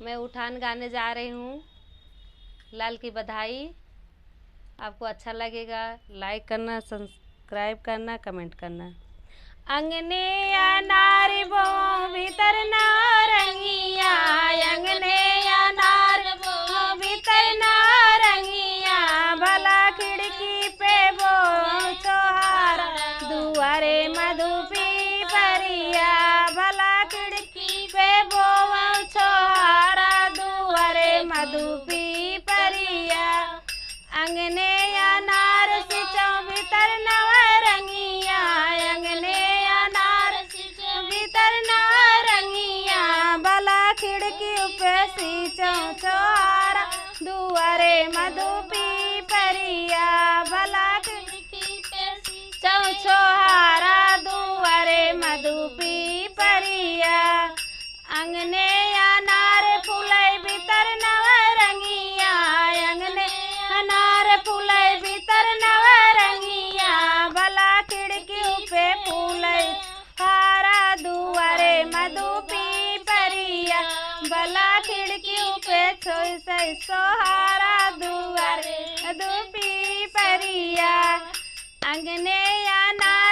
मैं उठान गाने जा रही हूँ। लाल की बधाई। आपको अच्छा लगेगा, लाइक करना, सब्सक्राइब करना, कमेंट करना। अंगने अनार बो भीतर नारंगिया, अंगने अनार बो भीतर नारंगिया, भला खिड़की पे बो छोहारा, दुआरे मधुपी परिया, भला खिड़की पे बो छोहारा, दुआरे मधुपी परिया। अंगने अनार सिंचो भीतर नवरंगिया, अंगने अनार सिंचो भीतर नवरंगिया, भला खिड़की पे सिंचो छोहारा, दुआरे मधुपी परिया, भला खिड़की पे सिंचो छोहारा, दुआरे मधुपी परिया। अंगने अनार फूलै भीतर नवरंगिया, अंगने अनार फूलै भीतर नवरंगिया, भला खिड़की पे फूलै हारा, दुआरे मधुपी परिया, भला खिड़की पे छोई सोहारा, दुआरे मधुपी परिया। अंगने अनार